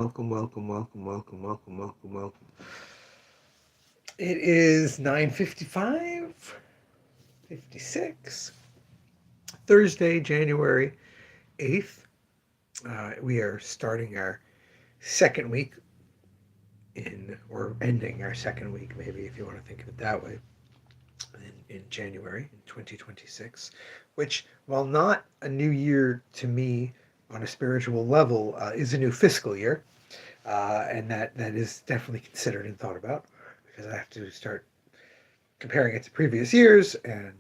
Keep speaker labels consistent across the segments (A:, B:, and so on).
A: Welcome. It is 9:55, 56, Thursday, January 8th. We are starting our second week or ending our second week, maybe if you want to think of it that way, in January in 2026, which, while not a new year to me on a spiritual level, is a new fiscal year. And that is definitely considered and thought about because I have to start comparing it to previous years and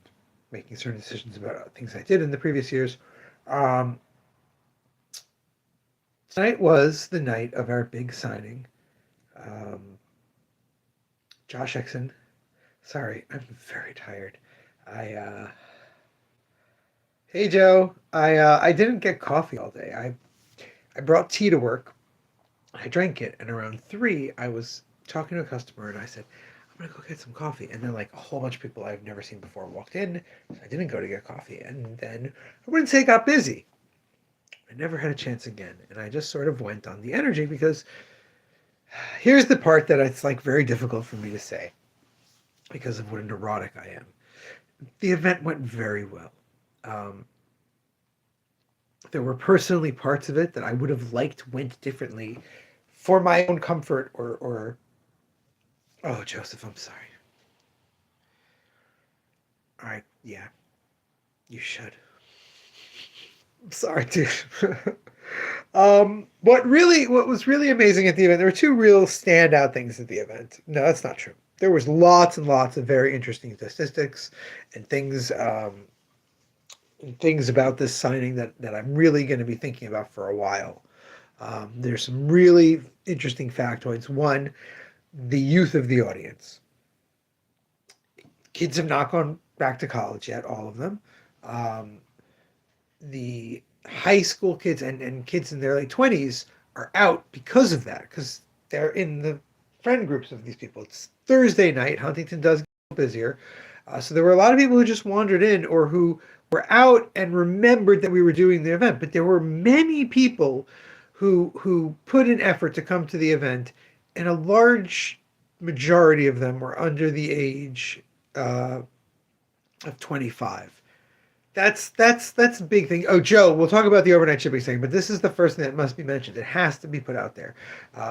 A: making certain decisions about things I did in the previous years. Um, Tonight was the night of our big signing. Um, Josh Exon. Sorry, I'm very tired. I Hey Joe. I didn't get coffee all day. I brought tea to work. I drank it, and around 3, I was talking to a customer, and I said, "I'm gonna go get some coffee." And then, like, a whole bunch of people I've never seen before walked in. So I didn't go to get coffee, and then I wouldn't say it got busy. I never had a chance again, and I just sort of went on the energy because here's the part that it's like very difficult for me to say because of what a neurotic I am. The event went very well. Um, there were personally parts of it that I would have liked went differently for my own comfort or oh, Joseph, I'm sorry. All right, yeah, you should. I'm sorry, dude. What was really amazing at the event, there were two real standout things at the event. No, that's not true. There was lots and lots of very interesting statistics and things about this signing that I'm really going to be thinking about for a while. There's some really interesting factoids. One, the youth of the audience. Kids have not gone back to college yet, all of them. Um, the high school kids and kids in their late 20s are out because of that, because they're in the friend groups of these people. It's Thursday night. Huntington does get busier. So there were a lot of people who just wandered in or who were out and remembered that we were doing the event. But there were many people who put an effort to come to the event, and a large majority of them were under the age uh, of 25. That's a big thing. Oh, Joe, we'll talk about the overnight shipping thing, but this is the first thing that must be mentioned. It has to be put out there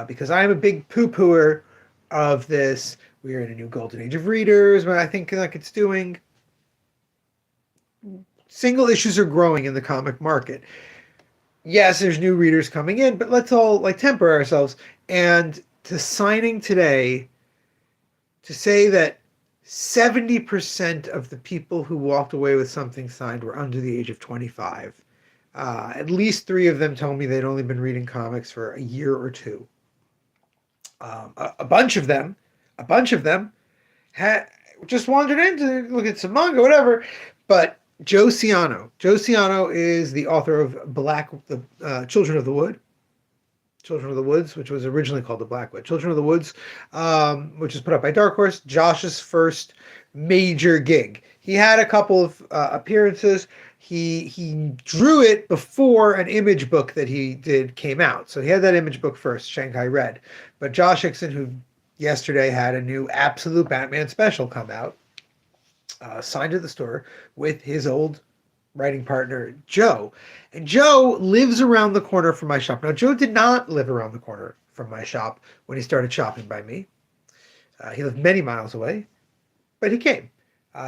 A: because I'm a big poo-pooer of this. We are in a new golden age of readers, but I think like it's doing. Single issues are growing in the comic market. Yes, there's new readers coming in, but let's all like temper ourselves. And to signing today, to say that 70% of the people who walked away with something signed were under the age of 25. At least 3 of them told me they'd only been reading comics for a year or two. A bunch of them had just wandered in to look at some manga, whatever. But Joe Ciano is the author of Children of the Wood, Children of the Woods, which was originally called the Blackwood. Children of the Woods, which was put up by Dark Horse, Josh's first major gig. He had a couple of appearances. He drew it before an image book that he did came out. So he had that image book first, Shanghai Red. But Josh Hickson, who yesterday had a new Absolute Batman special come out, signed at the store with his old writing partner, Joe. And Joe lives around the corner from my shop. Now, Joe did not live around the corner from my shop when he started shopping by me. He lived many miles away, but he came.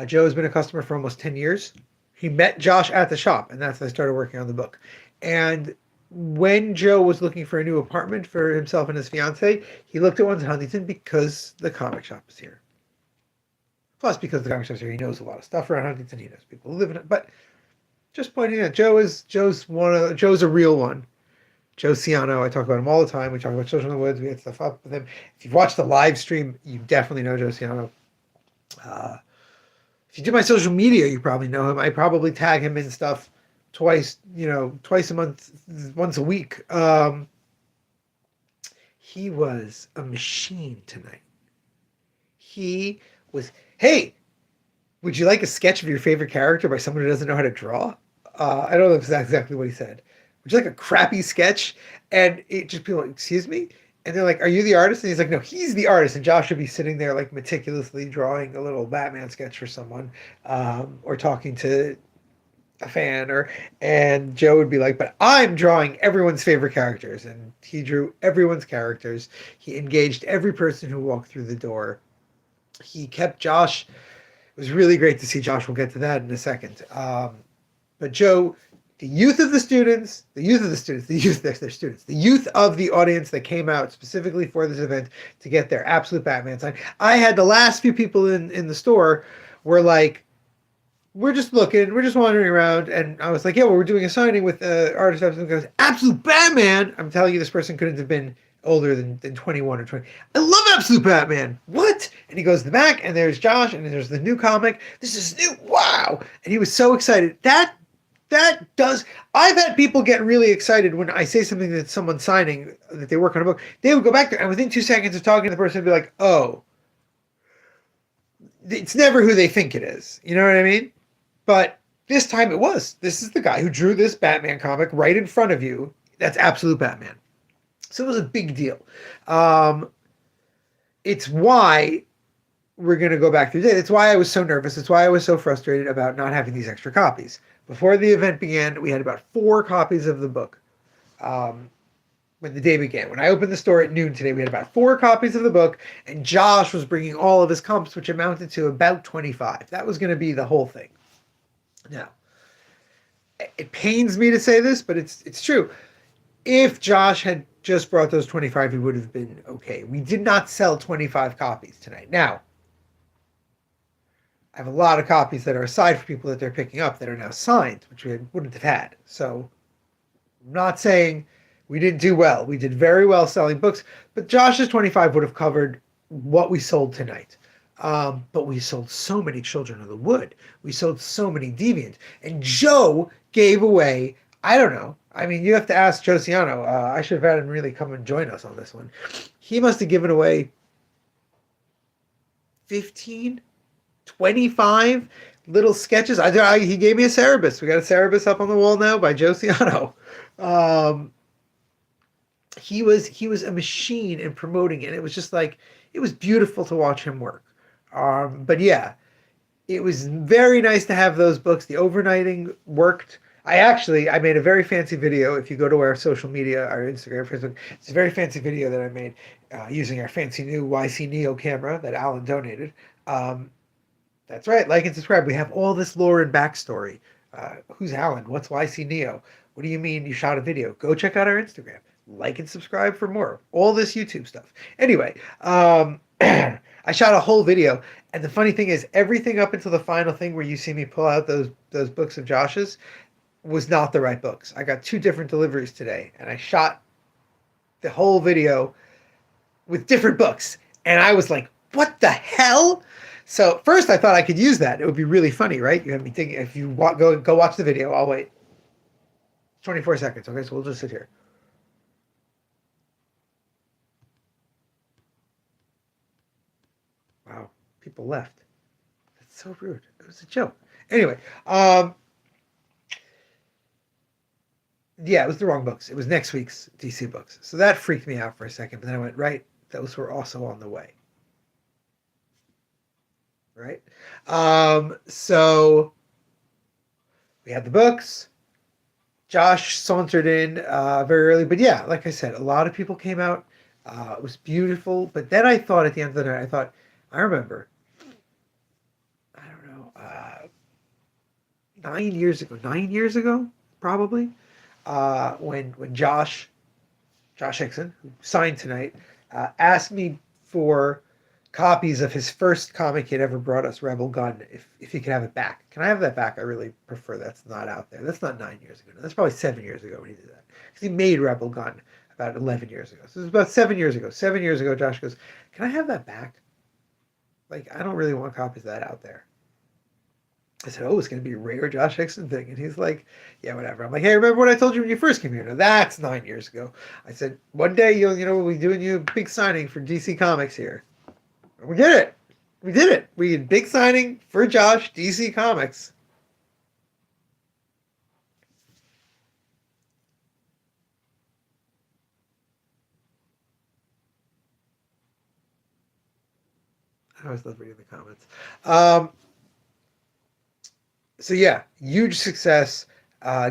A: Joe has been a customer for almost 10 years. He met Josh at the shop, and that's when I started working on the book. And when Joe was looking for a new apartment for himself and his fiance, he looked at ones in Huntington because the comic shop is here. Plus, because the comic shop's here, he knows a lot of stuff around Huntington. He knows people who live in it. But just pointing out, Joe's a real one. Joe Ciano, I talk about him all the time. We talk about Children of the Woods. We had stuff up with him. If you've watched the live stream, you definitely know Joe Ciano. If you do my social media, you probably know him. I probably tag him in stuff twice a month, once a week. He was a machine tonight. He was, hey, would you like a sketch of your favorite character by someone who doesn't know how to draw? I don't know if that's exactly what he said, which is like a crappy sketch. And it just people like, excuse me? And they're like, are you the artist? And he's like, no, he's the artist. And Josh would be sitting there like meticulously drawing a little Batman sketch for someone, or talking to a fan, or and Joe would be like, but I'm drawing everyone's favorite characters. And he drew everyone's characters. He engaged every person who walked through the door. He kept Josh. It was really great to see Josh. We'll get to that in a second. But Joe, the youth of the students, the youth of the students, the youth, their students, the youth of the audience that came out specifically for this event to get their absolute Batman sign. I had the last few people in the store were like, we're just looking, we're just wandering around, and I was like, yeah, well, we're doing a signing with artist. And goes, absolute Batman. I'm telling you, this person couldn't have been older than 21 or 20. I love Absolute Batman. What? And he goes to the back, and there's Josh, and there's the new comic. This is new. Wow. And he was so excited. That does. I've had people get really excited when I say something that someone's signing, that they work on a book. They would go back there, and within 2 seconds of talking to the person, they'd be like, oh, it's never who they think it is. You know what I mean? But this time it was. This is the guy who drew this Batman comic right in front of you. That's Absolute Batman. So it was a big deal. It's why we're going to go back through it. It's why I was so nervous. It's why I was so frustrated about not having these extra copies. Before the event began, we had about 4 copies of the book. When the day began. When I opened the store at noon today, we had about 4 copies of the book, and Josh was bringing all of his comps, which amounted to about 25. That was going to be the whole thing. Now, it pains me to say this, but it's true. If Josh had just brought those 25, he would have been okay. We did not sell 25 copies tonight. Now, I have a lot of copies that are aside for people that they're picking up that are now signed, which we wouldn't have had. So, I'm not saying we didn't do well. We did very well selling books, but Josh's 25 would have covered what we sold tonight. But we sold so many Children of the Wood. We sold so many Deviant. And Joe gave away, I don't know. I mean, you have to ask Josiano. I should have had him really come and join us on this one. He must have given away 15, 25 little sketches. He gave me a Cerebus. We got a Cerebus up on the wall now by Josiano. He was a machine in promoting it. And it was just like, it was beautiful to watch him work. But yeah, it was very nice to have those books. The overnighting worked. I made a very fancy video. If you go to our social media, our Instagram, Facebook, it's a very fancy video that I made using our fancy new YC Neo camera that Alan donated. That's right. Like and subscribe. We have all this lore and backstory. Who's Alan? What's YC Neo? What do you mean you shot a video? Go check out our Instagram. Like and subscribe for more. All this YouTube stuff. Anyway, I shot a whole video, and the funny thing is, everything up until the final thing where you see me pull out those books of Josh's was not the right books. I got 2 different deliveries today, and I shot the whole video with different books, and I was like, what the hell? So first I thought I could use that. It would be really funny, right? You have me thinking, if you go watch the video, I'll wait 24 seconds. Okay, so we'll just sit here. Wow, people left. That's so rude. It was a joke. Anyway, yeah, it was the wrong books. It was next week's DC books. So that freaked me out for a second. But then I went, right, those were also on the way. Right? So we had the books. Josh sauntered in very early. But yeah, like I said, a lot of people came out. It was beautiful. But then I thought at the end of the night, I remember, I don't know, 9 years ago, probably, when Josh Hickson, who signed tonight, asked me for copies of his first comic he'd ever brought us, Rebel Gun, if he could have it back. Can I have that back? I really prefer that's not out there. That's not 9 years ago. That's probably 7 years ago when he did that. Because he made Rebel Gun about 11 years ago. So it was about 7 years ago. 7 years ago, Josh goes, can I have that back? Like, I don't really want copies of that out there. I said, oh, it's going to be a rare Josh Hickson thing. And he's like, yeah, whatever. I'm like, hey, remember what I told you when you first came here? No, that's 9 years ago. I said, one day, we'll be doing you a big signing for DC Comics here. And we did it. We did it. We did big signing for Josh, DC Comics. I always love reading the comments. Um, so yeah, huge success.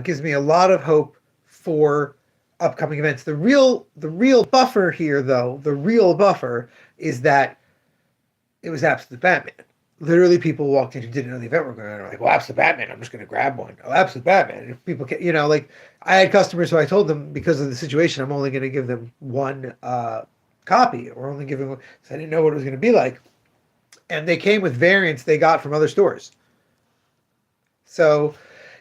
A: Gives me a lot of hope for upcoming events. The real buffer here, though, the real buffer is that it was Absolute Batman. Literally, people walked in who didn't know the event were going on. They're like, "Well, Absolute Batman, I'm just going to grab one." Oh, Absolute Batman. And if people can, like I had customers who I told them because of the situation, I'm only going to give them one copy, or only giving. So I didn't know what it was going to be like, and they came with variants they got from other stores. So,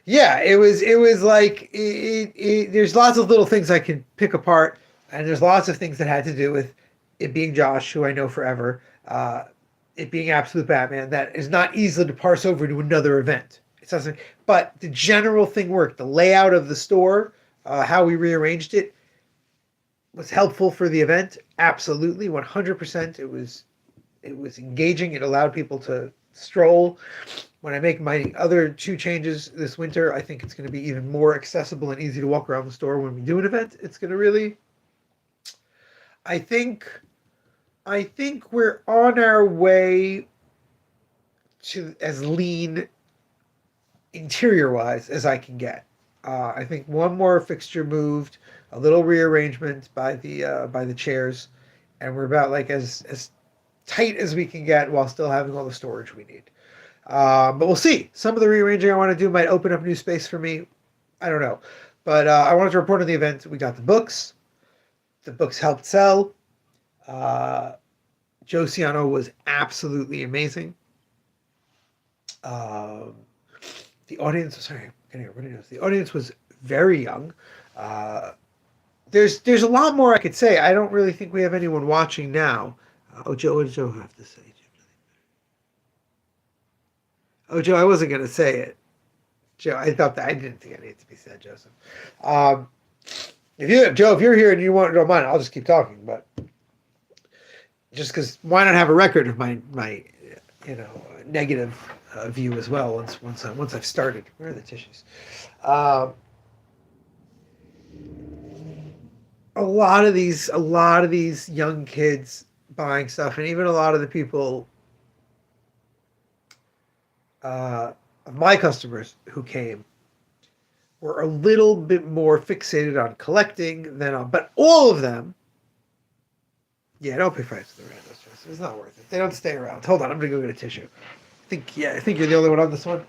A: yeah, it was like there's lots of little things I can pick apart, and there's lots of things that had to do with it being Josh, who I know forever, it being Absolute Batman, that is not easily to parse over to another event. It doesn't, but the general thing worked. The layout of the store, how we rearranged it, was helpful for the event. Absolutely, 100%. It was engaging. It allowed people to stroll. When I make my other two changes this winter, I think it's going to be even more accessible and easy to walk around the store when we do an event. It's going to really, I think, I think we're on our way to as lean interior wise as I can get. I think one more fixture moved, a little rearrangement by the chairs, and we're about like as tight as we can get while still having all the storage we need. But we'll see. Some of the rearranging I want to do might open up new space for me. I don't know. But I wanted to report on the event. We got the books. The books helped sell. Joe Ciano was absolutely amazing. Um, the audience, sorry, I'm getting everybody knows. The audience was very young. Uh, there's a lot more I could say. I don't really think we have anyone watching now. Oh, Joe, what did Joe have to say? Oh, Joe, I wasn't going to say it. Joe, I thought that I didn't think it needed to be said, Joseph. Um, Joe, if you're here and you don't mind, I'll just keep talking. But just because, why not have a record of my negative view as well once I've started. Where are the tissues? Um, a lot of these young kids buying stuff, and even a lot of the people of my customers who came were a little bit more fixated on collecting than on, but all of them, yeah, don't pay price for the randos. It's not worth it. They don't stay around. Hold on, I'm gonna go get a tissue. I think you're the only one on this one.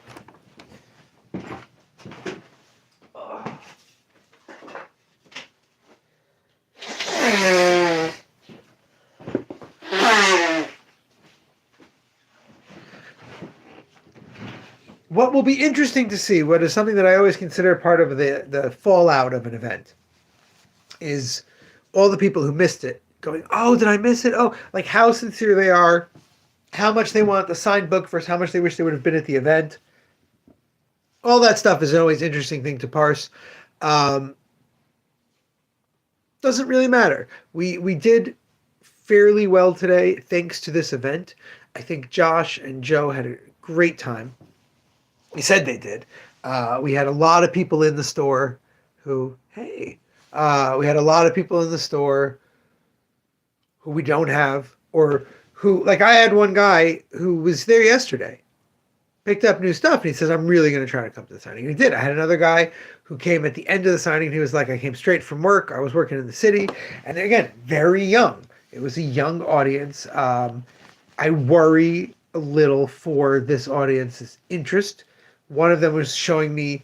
A: What will be interesting to see, what is something that I always consider part of the fallout of an event, is all the people who missed it going, "Oh, did I miss it? Oh," like how sincere they are, how much they want the signed book versus how much they wish they would have been at the event. All that stuff is always an interesting thing to parse. Um, doesn't really matter. We did fairly well today thanks to this event. I think Josh and Joe had a great time. He said they did. We had a lot of people in the store who, hey, we had a lot of people in the store who we don't have, or who, like I had one guy who was there yesterday, picked up new stuff, and he says, "I'm really going to try to come to the signing." And he did. I had another guy who came at the end of the signing, and he was like, "I came straight from work. I was working in the city." And again, very young. It was a young audience. I worry a little for this audience's interest. One of them was showing me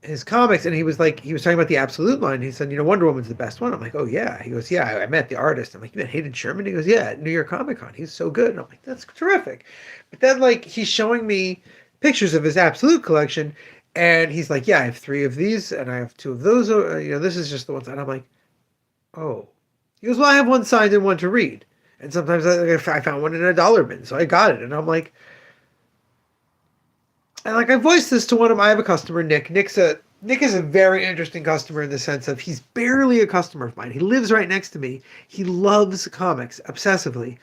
A: his comics, and he was talking about the Absolute line. He said, Wonder Woman's the best one. I'm like, "Oh yeah." He goes, "Yeah, I met the artist." I'm like, "You met Hayden Sherman?" He goes, "Yeah, at New York Comic Con. He's so good." And I'm like, "That's terrific." But then he's showing me pictures of his Absolute collection, and he's like, "Yeah, I have 3 of these, and I have 2 of those. This is just the ones." And I'm like, "Oh." He goes, "Well, I have one signed and one to read. And sometimes I found one in a dollar bin, so I got it." And I'm like, and I voiced this to I have a customer, Nick. Nick is a very interesting customer in the sense of he's barely a customer of mine. He lives right next to me. He loves comics obsessively,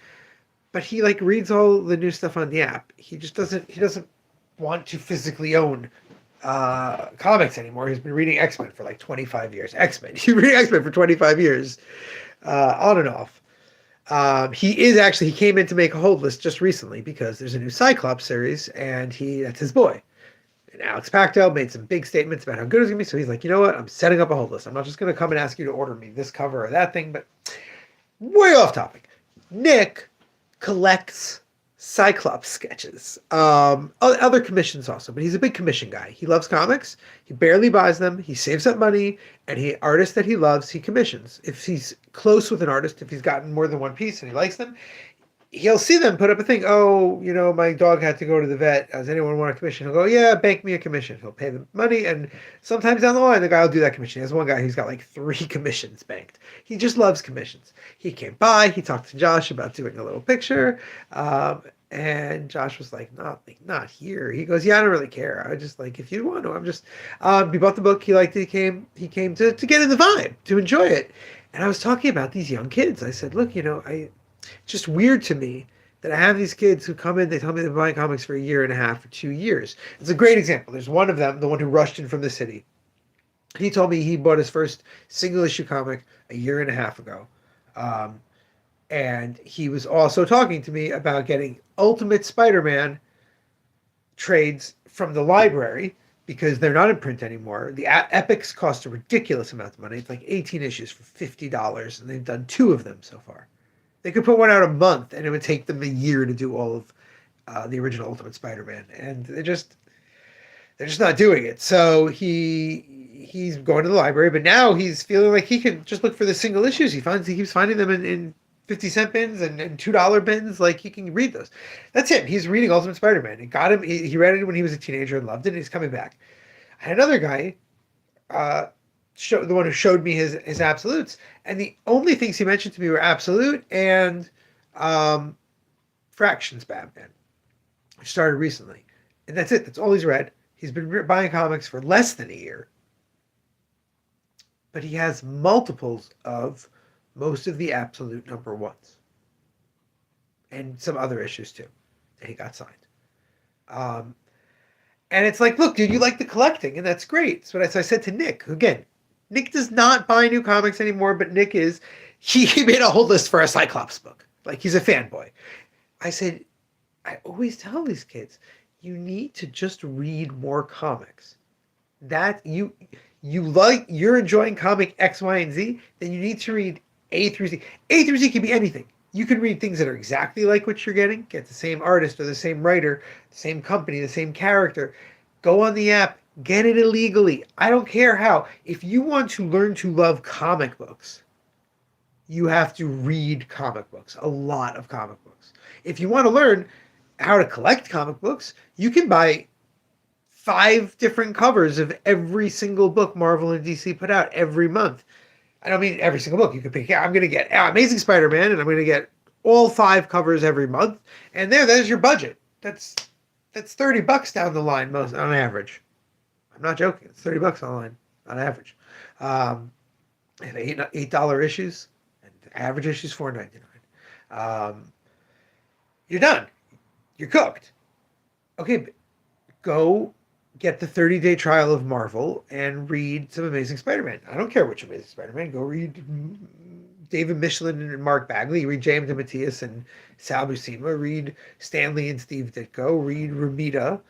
A: but he reads all the new stuff on the app. He doesn't want to physically own comics anymore. He's been reading X-Men for 25 years. X-Men. He's been reading X-Men for 25 years, on and off. He came in to make a hold list just recently because there's a new Cyclops series, and that's his boy. And Alex Pacto made some big statements about how good it's gonna be. So he's like, you know what? I'm setting up a hold list. I'm not just gonna come and ask you to order me this cover or that thing. But way off topic. Nick collects Cyclops sketches. Other commissions also, but he's a big commission guy. He loves comics. He barely buys them. He saves up money, and artists that he loves, he commissions. If he's close with an artist, if he's gotten more than one piece and he likes them, he'll see them put up a thing. Oh, my dog had to go to the vet. Does anyone want a commission? He'll go, yeah, bank me a commission. He'll pay the money, and sometimes down the line, the guy will do that commission. There's one guy who's got like 3 commissions banked. He just loves commissions. He came by. He talked to Josh about doing a little picture, and Josh was like, not here. He goes, yeah, I don't really care. I just like, if you want to, I'm just. He bought the book. He liked it. He came to get in the vibe, to enjoy it. And I was talking about these young kids. I said, look, just weird to me that I have these kids who come in, they tell me they're buying comics for a year and a half or 2 years. It's a great example. There's one of them, the one who rushed in from the city. He told me he bought his first single issue comic a year and a half ago. And he was also talking to me about getting Ultimate Spider-Man trades from the library because they're not in print anymore. The Epics cost a ridiculous amount of money. It's like 18 issues for $50, and they've done 2 of them so far. They could put one out a month, and it would take them a year to do all of the original Ultimate Spider-Man, and they're just not doing it. So he's going to the library, but now he's feeling like he can just look for the single issues. He keeps finding them in 50-cent bins and $2 bins. Like, he can read those. That's him. He's reading Ultimate Spider-Man. It got him. He read it when he was a teenager and loved it, and he's coming back. I had another guy. The one who showed me his absolutes, and the only things he mentioned to me were Absolute and Fractions Batman, which started recently, and that's it. That's all he's read. He's been buying comics for less than a year, but he has multiples of most of the Absolute number ones, and some other issues too, and he got signed. And it's like, look, dude, you like the collecting, and that's great. So I said to Nick, who, again, Nick does not buy new comics anymore, but Nick he made a whole list for a Cyclops book. Like, he's a fanboy. I said, I always tell these kids, you need to just read more comics. That you're enjoying comic X, Y, and Z, then you need to read A through Z. A through Z can be anything. You can read things that are exactly like what you're getting, get the same artist or the same writer, the same company, the same character. Go on the app, get it illegally. I don't care how. If you want to learn to love comic books, you have to read comic books, a lot of comic books. If you want to learn how to collect comic books, you can buy 5 different covers of every single book Marvel and DC put out every month. I don't mean every single book. You can pick, I'm going to get Amazing Spider-Man, and I'm going to get all 5 covers every month. And there's your budget. That's $30 down the line on average. I'm not joking. It's $30 on the line on average. And $8 issues, and average issues $4.99. You're done. You're cooked. Okay, but go get the 30-day trial of Marvel and read some Amazing Spider-Man. I don't care which Amazing Spider-Man. Go read David Michelin and Mark Bagley. Read James DeMatteis and Sal Buscema. Read Stanley and Steve Ditko. Read Romita.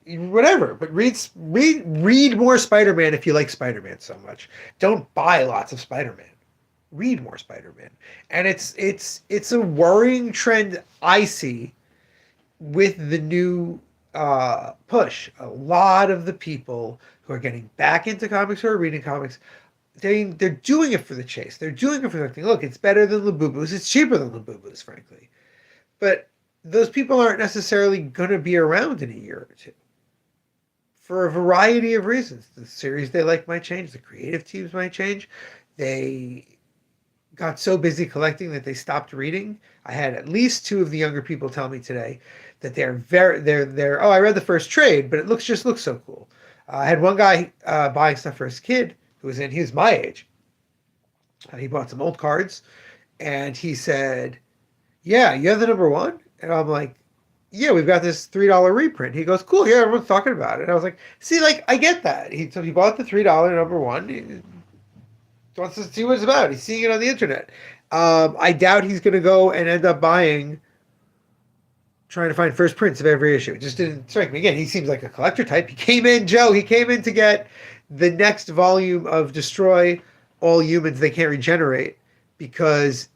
A: Whatever. But read more Spider-Man if you like Spider-Man so much. Don't buy lots of Spider-Man. Read more Spider-Man. And it's a worrying trend I see with the new push. A lot of the people who are getting back into comics or reading comics, they're doing it for the chase. They're doing it for something. Look, it's better than Labubu's. It's cheaper than Labubu's, frankly. But those people aren't necessarily going to be around in a year or two for a variety of reasons. The series they like might change. The creative teams might change. They got so busy collecting that they stopped reading. I had at least 2 of the younger people tell me today that they're oh, I read the first trade, but it just looks so cool. I had one guy buying stuff for his kid he was my age. He bought some old cards, and he said, yeah, you have the number 1? And I'm like, yeah, we've got this $3 reprint. He goes, cool, yeah, everyone's talking about it. And I was like, see, like, I get that. So he bought the $3 number 1. He wants to see what it's about. He's seeing it on the internet. I doubt he's going to go and end up trying to find first prints of every issue. It just didn't strike me. Again, he seems like a collector type. He came in, Joe, he came in to get the next volume of Destroy All Humans They Can't Regenerate because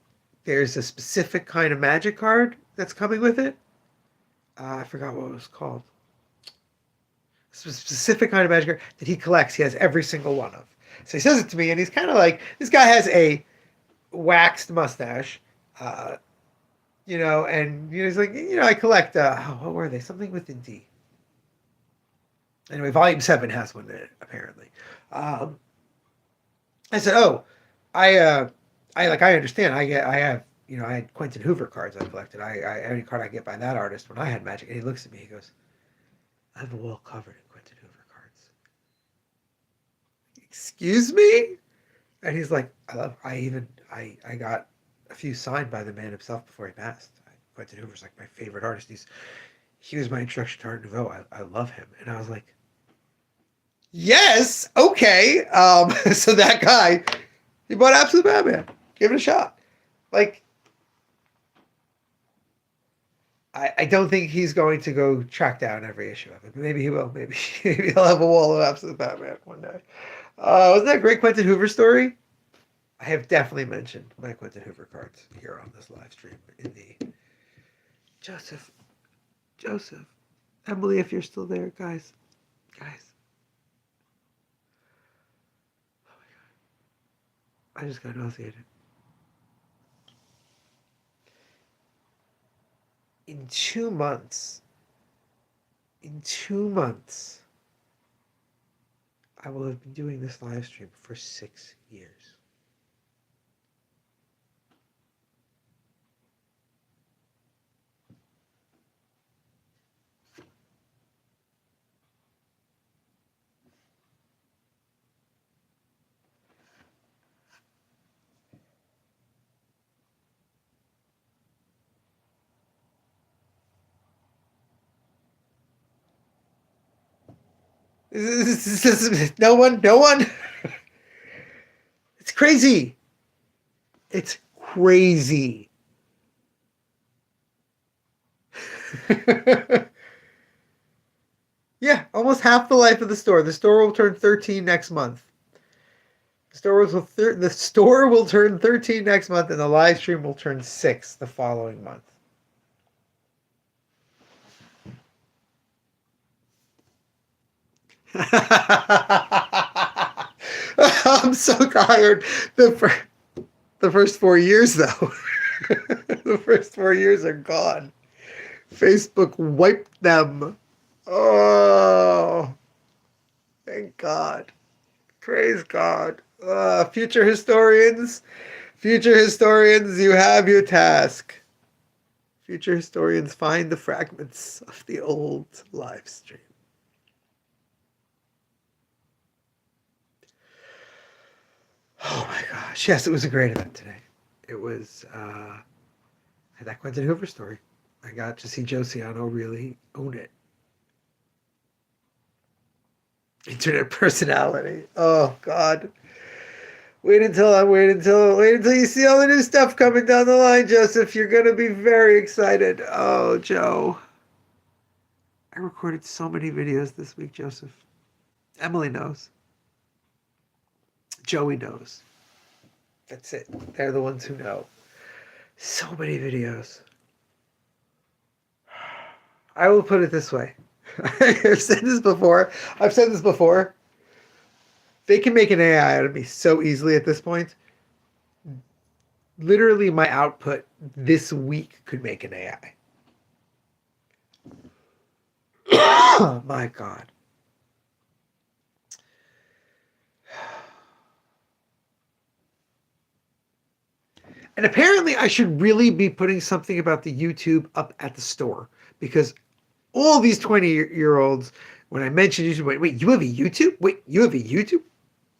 A: there's a specific kind of magic card that's coming with it. I forgot what it was called. A specific kind of magic card that he collects. He has every single one of. So he says it to me, and he's kind of like, this guy has a waxed mustache, and he's like, I collect, what were they? Something with a D. Anyway, Volume 7 has one in it, apparently. I said, oh, I understand. I have, I had Quentin Hoover cards I collected. Every card I get by that artist when I had Magic. And he looks at me, he goes, I have a wall covered in Quentin Hoover cards. Excuse me? And he's like, I got a few signed by the man himself before he passed. Quentin Hoover's like my favorite artist. He was my introduction to Art Nouveau. I love him. And I was like, yes, okay. So that guy, he bought Absolute Batman. Give it a shot. Like, I don't think he's going to go track down every issue of it. Maybe he will. Maybe he'll have a wall of Absolute Batman one day. Wasn't that a great Quentin Hoover story? I have definitely mentioned my Quentin Hoover cards here on this live stream in the Joseph, Emily, if you're still there, guys. Oh my God. I just got nauseated. In 2 months, I will have been doing this live stream for 6 years. No one. It's crazy. It's crazy. Yeah, almost half the life of the store. The store will turn 13 next month. The store will turn 13 next month, and the live stream will turn 6 the following month. I'm so tired. The first 4 years, though. The first 4 years are gone. Facebook wiped them. Oh, thank God. Praise God. Future historians, you have your task. Future historians, find the fragments of the old live stream. Oh my gosh. Yes, it was a great event today. It was that Quentin Hoover story. I got to see Joe Ciano really own it. Internet personality. Oh God. Wait until you see all the new stuff coming down the line, Joseph. You're gonna be very excited. Oh, Joe. I recorded so many videos this week, Joseph. Emily knows. Joey knows. That's it. They're the ones who know. So many videos. I will put it this way. I've said this before. They can make an AI out of me so easily at this point. Literally, my output this week could make an AI. Oh, my God. And apparently I should really be putting something about the YouTube up at the store, because all these 20-year-olds, when I mention YouTube, wait, you have a YouTube? Wait, you have a YouTube?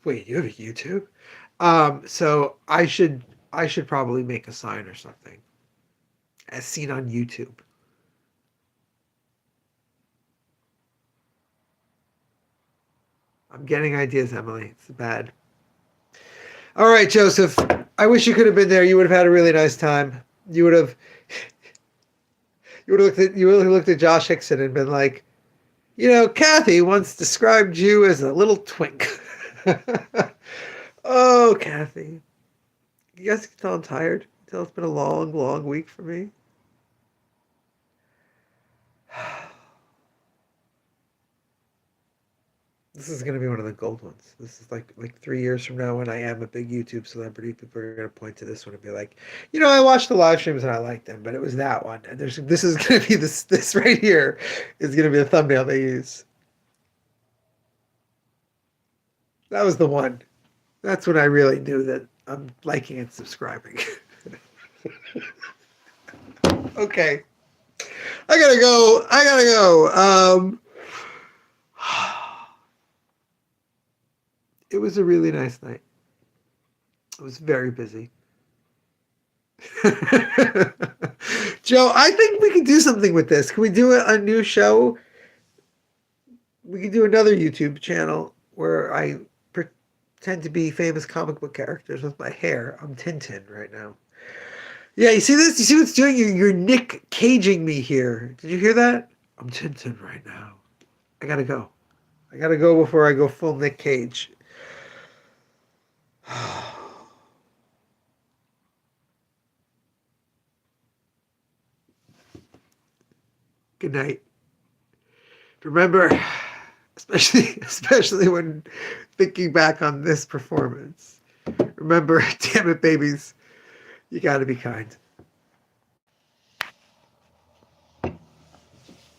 A: Wait, you have a YouTube? So I should probably make a sign or something, as seen on YouTube. I'm getting ideas, Emily. It's bad. All right, Joseph. I wish you could have been there. You would have had a really nice time. You would have. You would have looked at Josh Hickson and been like, Kathy once described you as a little twink. Oh, Kathy. You guys can tell I'm tired. Tell it's been a long, long week for me. This is gonna be one of the gold ones. This is like 3 years from now when I am a big YouTube celebrity. People are gonna point to this one and be like, I watched the live streams and I liked them, but it was that one. And this is gonna be this right here is gonna be the thumbnail they use. That was the one. That's when I really knew that I'm liking and subscribing. Okay. I gotta go. It was a really nice night. It was very busy. Joe, I think we can do something with this. Can we do a new show? We can do another YouTube channel where I pretend to be famous comic book characters with my hair. I'm Tintin right now. Yeah, you see this? You see what's doing? You're Nick Caging me here. Did you hear that? I'm Tintin right now. I gotta go. I gotta go before I go full Nick Cage. Good night. Remember, especially when thinking back on this performance, remember, damn it, babies, you gotta be kind.